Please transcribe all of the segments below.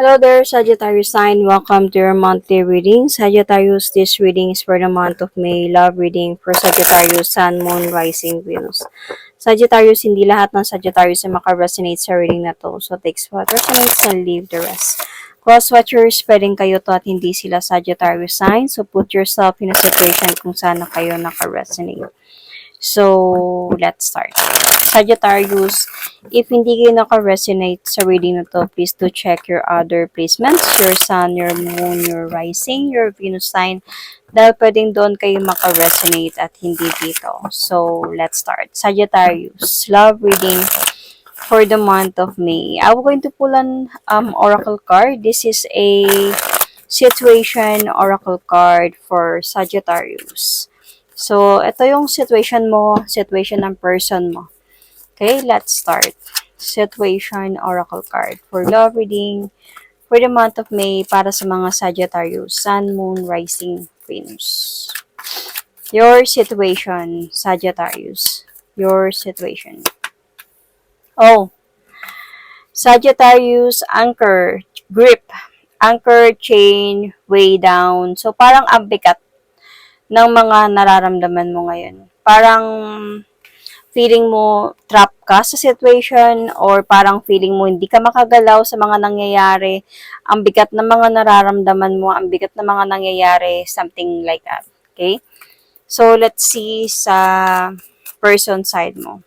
Hello there, Sagittarius sign. Welcome to your monthly reading. Sagittarius, this reading is for the month of May. Love reading for Sagittarius, Sun, Moon, Rising, Venus. Sagittarius, hindi lahat ng Sagittarius ay makaresonate sa reading na to. So, takes what resonates and leave the rest. Cross-watchers, pwedeng kayo to at hindi sila Sagittarius sign. So, put yourself in a situation kung saan na kayo nakaresonate. So, let's start. Sagittarius, if hindi kayo naka-resonate sa reading na to, please do check your other placements, your sun, your moon, your rising, your Venus sign, dahil pwedeng doon kayo maka-resonate at hindi dito. So, let's start. Sagittarius, love reading for the month of May. I'm going to pull an oracle card. This is a situation oracle card for Sagittarius. So, ito yung situation mo, situation ng person mo. Okay, let's start. Situation oracle card for love reading for the month of May para sa mga Sagittarius, Sun, Moon, Rising, Venus. Your situation, Sagittarius. Your situation. Oh, Sagittarius, anchor, grip, anchor, chain, way down. So, parang ang bigat ng mga nararamdaman mo ngayon. Parang feeling mo trap ka sa situation or parang feeling mo hindi ka makagalaw sa mga nangyayari. Ang bigat ng mga nararamdaman mo, ang bigat ng mga nangyayari, something like that. Okay? So, let's see sa person side mo.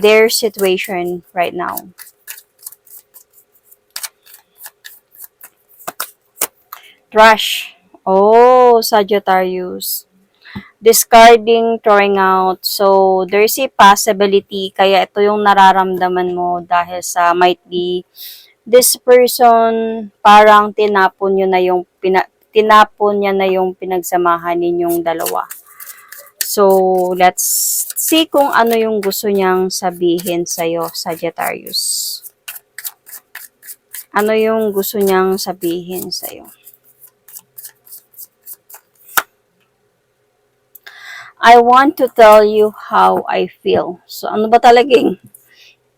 Their situation right now. Trash. Oh, Sagittarius. Discarding, throwing out. So, there's a possibility, kaya ito yung nararamdaman mo dahil sa might be this person, parang tinapon niya na yung pinagsamahan ninyong dalawa. So, let's see kung ano yung gusto niyang sabihin sa'yo, Sagittarius. Ano yung gusto niyang sabihin sa'yo? I want to tell you how I feel. So, ano ba talagang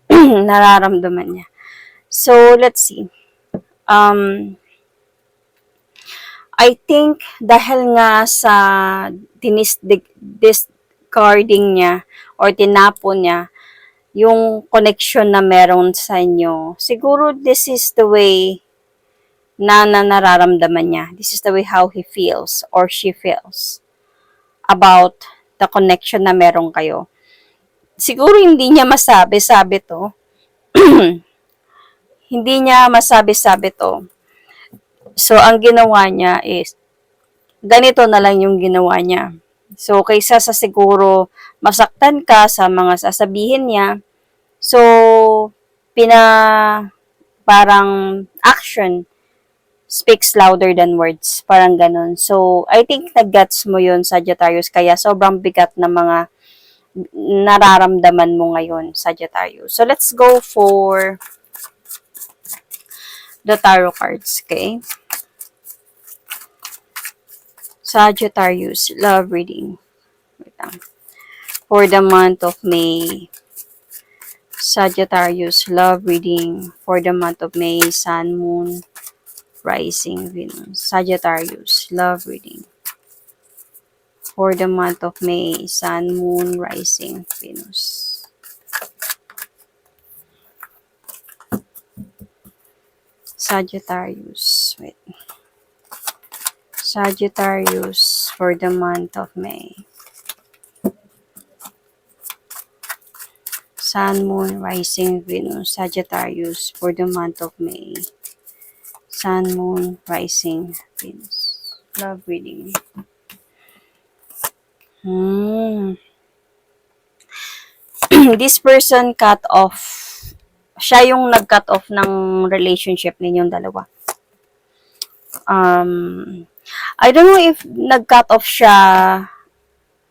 nararamdaman niya? So, let's see. I think dahil nga sa discarding niya or tinapon niya yung connection na meron sa inyo, siguro this is the way na nararamdaman niya. This is the way how he feels or she feels about the connection na meron kayo. Siguro hindi niya masabi-sabi to. Hindi niya masabi-sabi to. So, ang ginawa niya is, ganito na lang yung ginawa niya. So, kaysa sa siguro masaktan ka sa mga sasabihin niya, so, parang action speaks louder than words. Parang ganun. So, I think nag-gets mo yun, Sagittarius. Kaya sobrang bigat na mga nararamdaman mo ngayon, Sagittarius. So, let's go for the tarot cards, okay? Sagittarius, love reading. Wait lang. For the month of May. Sagittarius, love reading. For the month of May, Sun, Moon, Rising, Venus. Sagittarius, love reading. For the month of May, Sun, Moon, Rising, Venus. Sagittarius, wait. Sagittarius for the month of May. Sun, Moon, Rising, Venus. Sagittarius for the month of May. Sun, Moon, Rising, Venus. Love reading. This person cut off. Siya yung nag-cut off ng relationship ninyong dalawa. I don't know if nag-cut off siya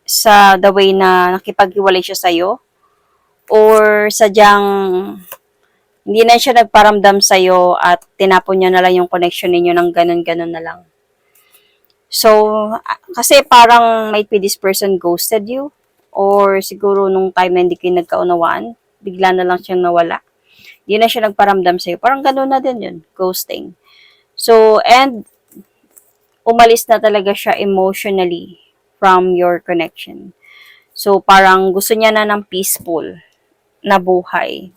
sa the way na nakipaghiwalay siya sa'yo or sadyang hindi na siya nagparamdam sa'yo at tinapon niya na lang yung connection ninyo ng ganun-ganun na lang. So, kasi parang might be this person ghosted you or siguro nung time na hindi kayo nagkaunawaan, bigla na lang siyang nawala. Di na siya nagparamdam sa'yo. Parang gano'n na din yun, ghosting. So, and umalis na talaga siya emotionally from your connection. So, parang gusto niya na ng peaceful na buhay,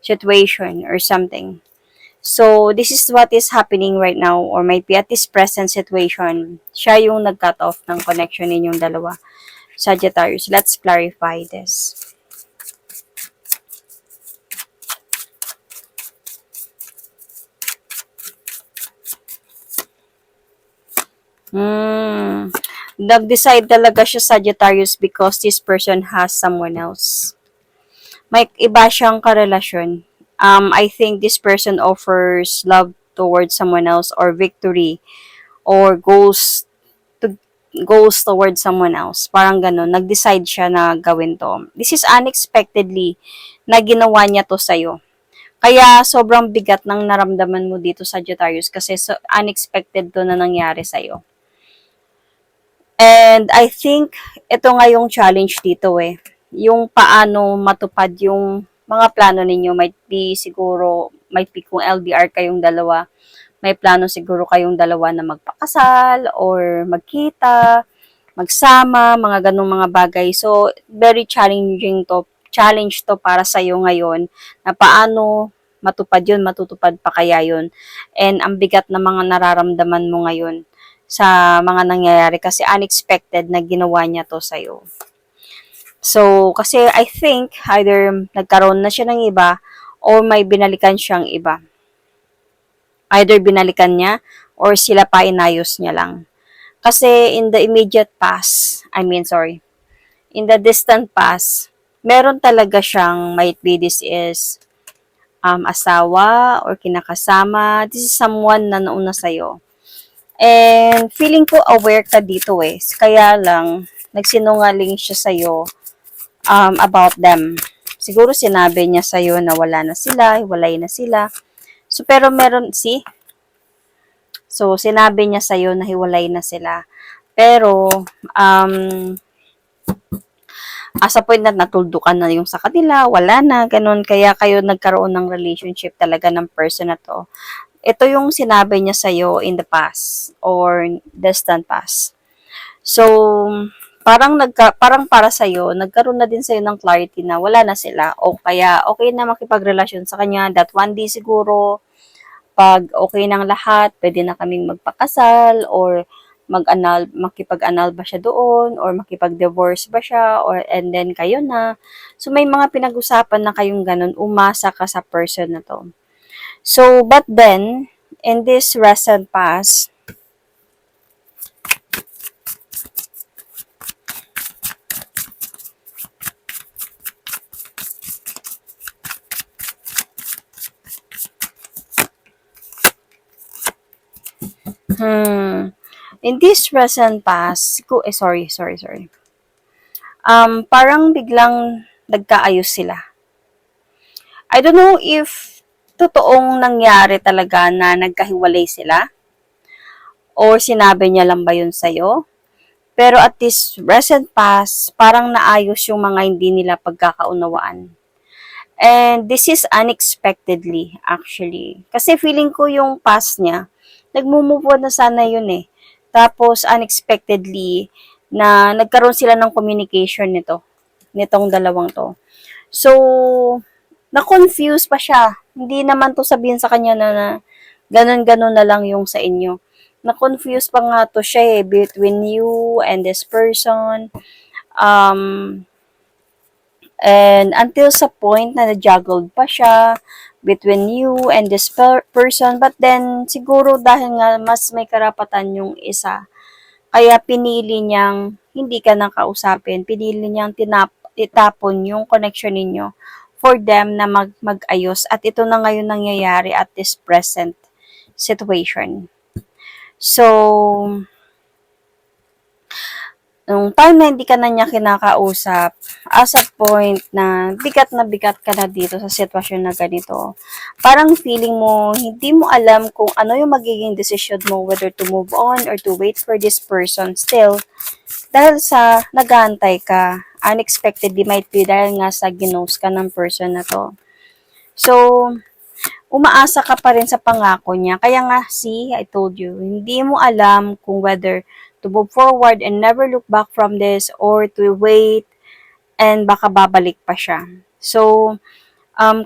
situation, or something. So, this is what is happening right now or might be at this present situation. Siya yung nag-cut off ng connection ninyong dalawa. Sagittarius, let's clarify this. Nag-decide talaga siya, Sagittarius, because this person has someone else. May iba siyang karelasyon. I think this person offers love towards someone else or victory or goals towards someone else. Parang ganun. Nag-decide siya na gawin to. This is unexpectedly na ginawa niya to sa'yo. Kaya sobrang bigat ng naramdaman mo dito, Sagittarius, kasi unexpected to na nangyari sa'yo. And I think ito nga yung challenge dito eh. Yung paano matupad yung mga plano ninyo. Might be kung LDR kayong dalawa, may plano siguro kayong dalawa na magpakasal or magkita, magsama, mga ganong mga bagay. So, very challenge to para sa iyo ngayon na paano matupad yun, matutupad pa kaya yun. And ang bigat na mga nararamdaman mo ngayon sa mga nangyayari kasi unexpected na ginawa niya to sa'yo. So, kasi I think either nagkaroon na siya ng iba or may binalikan siyang iba. Either binalikan niya or sila pa inayos niya lang. Kasi in the immediate past, in the distant past, meron talaga siyang, might be this is asawa or kinakasama. This is someone na nauna sa'yo. And feeling ko aware ka dito eh. Kaya lang, nagsinungaling siya sa'yo about them. Siguro sinabi niya sa'yo na wala na sila, hiwalay na sila. So, pero so, sinabi niya sa'yo na hiwalay na sila. Pero, as a point na natuldukan na yung sa kanila, wala na, ganun. Kaya kayo nagkaroon ng relationship talaga ng person na to. Ito yung sinabi niya sa'yo in the past or distant past. So, parang para sa'yo, nagkaroon na din sa'yo ng clarity na wala na sila o kaya okay na makipagrelasyon sa kanya that one day siguro pag okay ng lahat, pwede na kaming magpakasal or makipag-annul ba siya doon or makipag-divorce ba siya or and then kayo na. So, may mga pinag-usapan na kayong ganun, umasa ka sa person na to. So, but then, in this recent past, in this recent past, sorry. Parang biglang nagkaayos sila. I don't know if totoong nangyari talaga na nagkahiwalay sila or sinabi niya lang ba yun sa'yo. Pero at this recent past, parang naayos yung mga hindi nila pagkakaunawaan. And this is unexpectedly, actually. Kasi feeling ko yung past niya, nagmumove on na sana yun eh. Tapos, unexpectedly, na nagkaroon sila ng communication nitong dalawang to. So, na-confuse pa siya. Hindi naman to sabihin sa kanya na ganun-ganun na lang yung sa inyo. Na-confuse pa nga to siya between you and this person. And until sa point na na-juggled pa siya between you and this person. But then, siguro dahil nga mas may karapatan yung isa, kaya pinili niyang hindi ka nang kausapin. Pinili niyang itapon yung connection ninyo for them na mag-ayos. At ito na ngayon nangyayari at this present situation. So, nung time na hindi ka na niya kinakausap, as a point na bigat ka na dito sa sitwasyon na ganito, parang feeling mo, hindi mo alam kung ano yung magiging decision mo, whether to move on or to wait for this person still. Dahil sa nag-aantay ka, unexpectedly might be dahil nga sa ginose ka ng person na to. So, umaasa ka pa rin sa pangako niya. Kaya nga, see, I told you, hindi mo alam kung whether to move forward and never look back from this or to wait and baka babalik pa siya. So,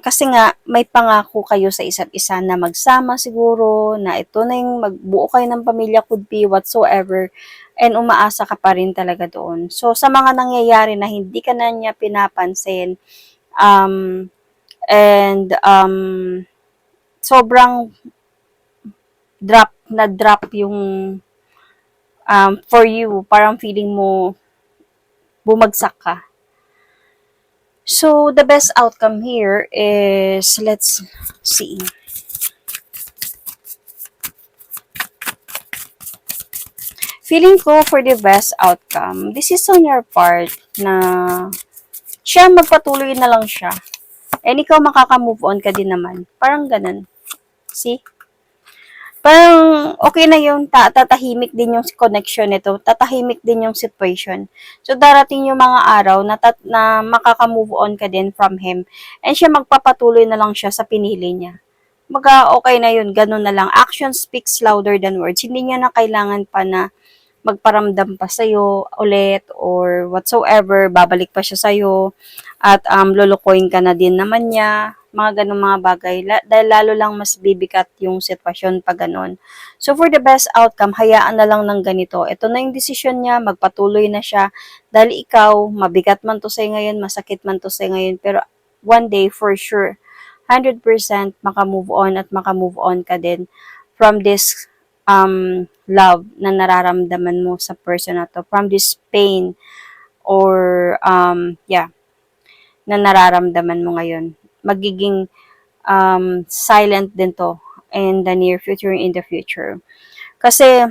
kasi nga, may pangako kayo sa isa't isa na magsama siguro, na ito na yung magbuo kayo ng pamilya, could be whatsoever, and umaasa ka pa rin talaga doon. So, sa mga nangyayari na hindi ka na niya pinapansin, and sobrang drop yung for you, parang feeling mo bumagsak ka. So, the best outcome here is, let's see. Feeling ko for the best outcome, this is on your part na siya magpatuloy na lang siya. And ikaw makaka-move on ka din naman. Parang ganun. See? Parang okay na yung tatahimik din yung connection nito, tatahimik din yung situation. So, darating yung mga araw na makaka-move on ka din from him. And siya magpapatuloy na lang siya sa pinili niya. Okay na yun, ganun na lang. Action speaks louder than words. Hindi niya na kailangan pa na magparamdam pa sa'yo ulit or whatsoever, babalik pa siya sa'yo at lulukoyin ka na din naman niya, mga ganung mga bagay, dahil lalo lang mas bibigat yung sitwasyon pag ganun. So for the best outcome, hayaan na lang ng ganito. Ito na yung desisyon niya, magpatuloy na siya, dahil ikaw, mabigat man to sa'yo ngayon, masakit man to sa'yo ngayon, pero one day for sure, 100% makamove on at makamove on ka din from this love na nararamdaman mo sa person na to, from this pain or na nararamdaman mo ngayon. Magiging silent din to in the near future, in the future. Kasi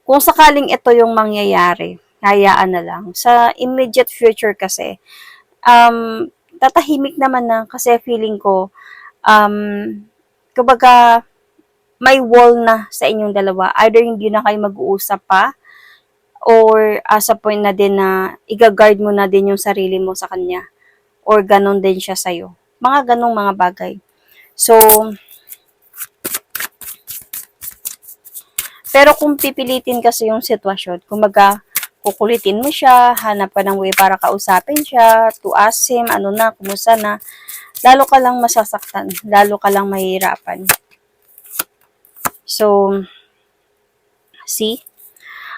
kung sakaling ito yung mangyayari, hayaan na lang. Sa immediate future kasi, tatahimik naman na kasi feeling ko, kumbaga, may wall na sa inyong dalawa. Either hindi na kayo mag-uusap pa, or sa point na din na i-guard mo na din yung sarili mo sa kanya, or ganon din siya sa'yo. Mga ganong mga bagay. So, pero kung pipilitin kasi yung sitwasyon, kumbaga, kukulitin mo siya, hanap ka ng way para kausapin siya, to ask him, ano na, kumusta na, lalo ka lang masasaktan, lalo ka lang mahihirapan. So, see?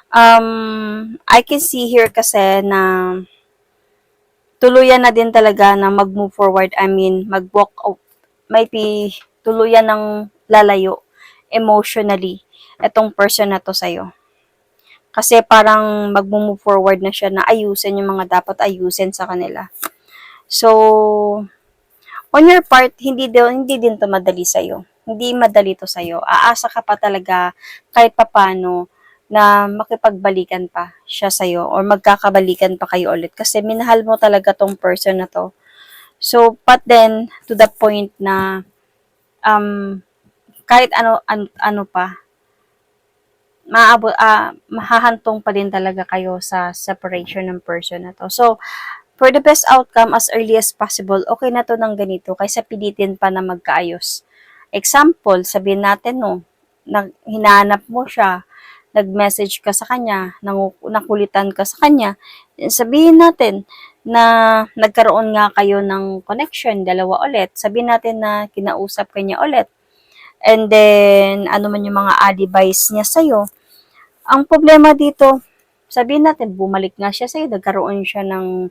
I can see here kasi na tuluyan na din talaga na mag-move forward. I mean, mag-walk out. Might be tuluyan ng lalayo emotionally itong person na to sa'yo. Kasi parang mag-move forward na siya na ayusin yung mga dapat ayusin sa kanila. So, on your part, hindi din to madali sa'yo. Hindi madali to sa'yo. Aasa ka pa talaga kahit papano na makipagbalikan pa siya sa'yo or magkakabalikan pa kayo ulit kasi minahal mo talaga tong person na to. So, but then, to the point na kahit ano pa, mahahantong pa din talaga kayo sa separation ng person na to. So, for the best outcome as early as possible, okay na to ng ganito kaysa pilitin pa na magkaayos. Example, sabihin natin hinahanap mo siya, nag-message ka sa kanya, nakulitan ka sa kanya, sabihin natin na nagkaroon nga kayo ng connection, dalawa ulit, sabihin natin na kinausap ka niya ulit, and then, ano man yung mga alibis niya sa'yo. Ang problema dito, sabihin natin, bumalik nga siya sa'yo, nagkaroon siya ng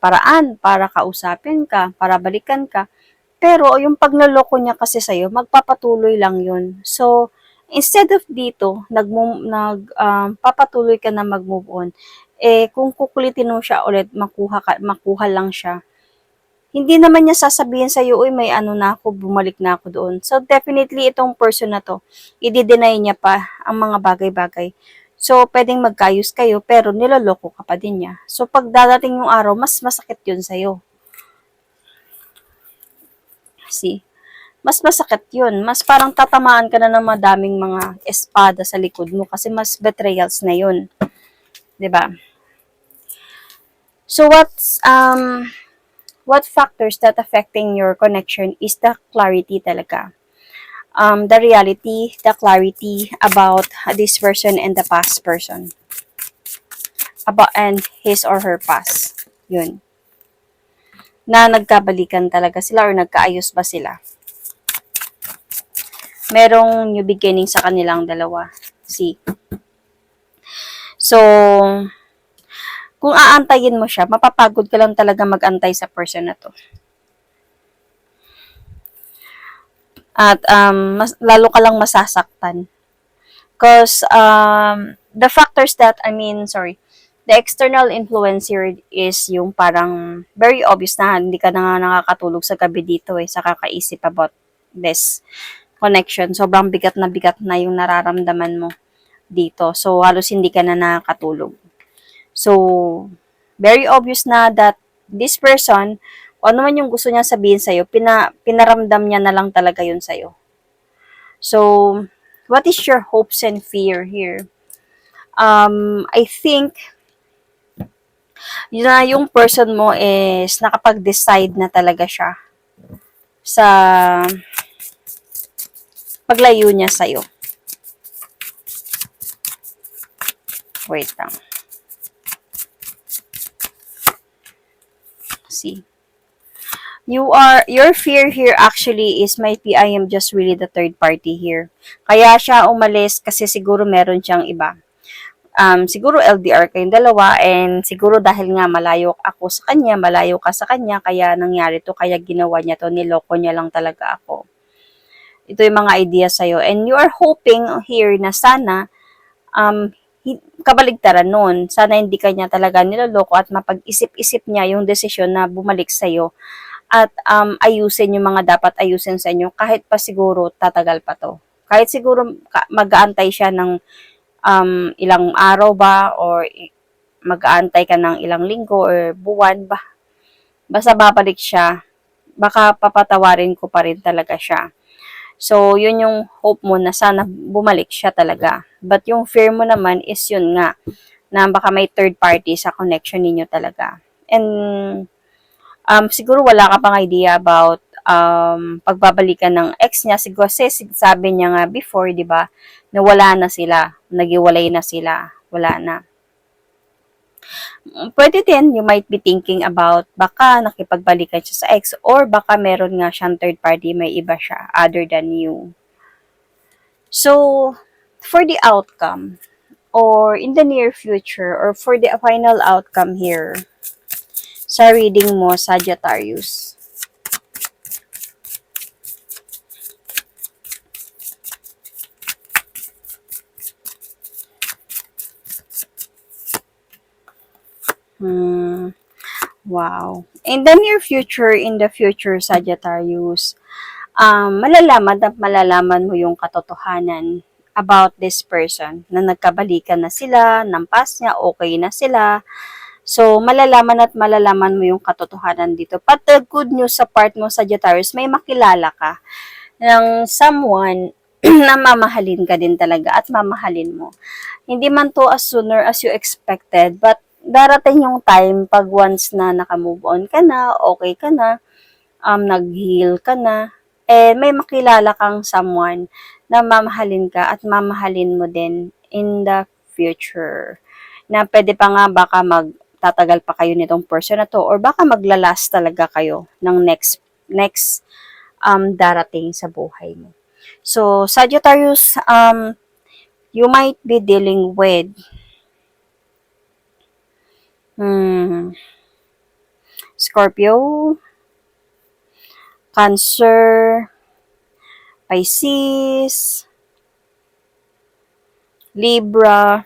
paraan para kausapin ka, para balikan ka. Pero yung pagnaloko niya kasi sa'yo, magpapatuloy lang yun. So, instead of dito, papatuloy ka na mag-move on, kung kukulitin mo siya ulit, makuha lang siya, hindi naman niya sasabihin sa'yo, uy, may ano na ako, bumalik na ako doon. So, definitely, itong person na to, i-deny niya pa ang mga bagay-bagay. So, pwedeng magkayos kayo, pero niloloko ka pa din niya. So, pag dadating yung araw, mas masakit yun sa'yo. See? Mas masakit yun. Mas parang tatamaan ka na ng madaming mga espada sa likod mo kasi mas betrayals na yun. 'Di ba? So, what factors that affecting your connection is the clarity talaga. The reality, the clarity about this person and the past person. About and his or her past. Yun. Na nagkabalikan talaga sila or nagkaayos ba sila. Merong new beginning sa kanilang dalawa. See? So, kung aantayin mo siya, mapapagod ka lang talaga mag-antay sa person na to. At lalo ka lang masasaktan. Because the factors that, the external influence here is yung parang very obvious na hindi ka na nga nakakatulog sa gabi dito sa kakaisip about this connection. Sobrang bigat na yung nararamdaman mo dito. So, halos hindi ka na nakakatulog. So, very obvious na that this person, kung ano man yung gusto niya sabihin sa'yo, pinaramdam niya na lang talaga yun sa'yo. So, what is your hopes and fear here? I think, yun na yung person mo is nakapag-decide na talaga siya sa paglayo niya sa'yo. Wait lang. See. Your fear here actually is might be I am just really the third party here. Kaya siya umalis kasi siguro meron siyang iba. Siguro LDR kayong dalawa and siguro dahil nga malayo ako sa kanya, malayo ka sa kanya, kaya nangyari to, kaya ginawa niya to, niloko niya lang talaga ako. Ito yung mga idea sa'yo. And you are hoping here na sana, kabaligtaran nun. Sana hindi kanya talaga niloloko at mapag-isip-isip niya yung desisyon na bumalik sa'yo at ayusin yung mga dapat ayusin sa inyo kahit pa siguro tatagal pa to. Kahit siguro mag-aantay siya ng ilang araw ba or mag-aantay ka ng ilang linggo or buwan ba. Basta babalik siya, baka papatawarin ko pa rin talaga siya. So, yun yung hope mo na sana bumalik siya talaga. But yung fear mo naman is yun nga, na baka may third party sa connection ninyo talaga. And siguro wala ka pang idea about pagbabalikan ng ex niya. Siguro sabi niya nga before, di ba, na wala na sila, nagiwalay na sila, wala na. Pwede din, you might be thinking about baka nakipagbalikan siya sa ex or baka meron nga siyang third party, may iba siya other than you. So, for the outcome or in the near future or for the final outcome here sa reading mo, Sagittarius. Wow. In the near future, Sagittarius, malalaman mo yung katotohanan about this person, na nagkabalikan na sila, ng past niya, okay na sila. So, malalaman mo yung katotohanan dito. But the good news sa part mo, Sagittarius, may makilala ka ng someone na mamahalin ka din talaga at mamahalin mo. Hindi man to as sooner as you expected, but darating yung time pag once na naka-move on ka na, okay ka na, nag-heal ka na, may makilala kang someone na mamahalin ka at mamahalin mo din in the future. Na pwede pa nga baka magtatagal pa kayo nitong person na to or baka maglalast talaga kayo ng next darating sa buhay mo. So, Sagittarius, you might be dealing with Scorpio, Cancer, Pisces, Libra,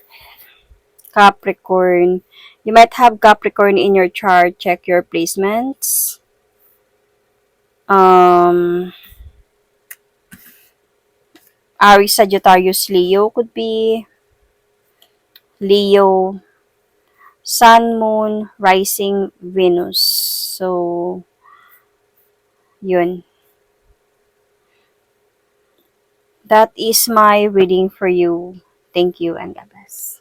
Capricorn. You might have Capricorn in your chart. Check your placements. Aries, Sagittarius, Leo could be. Leo, Sun, Moon, Rising, Venus. So, yun. That is my reading for you. Thank you and God bless.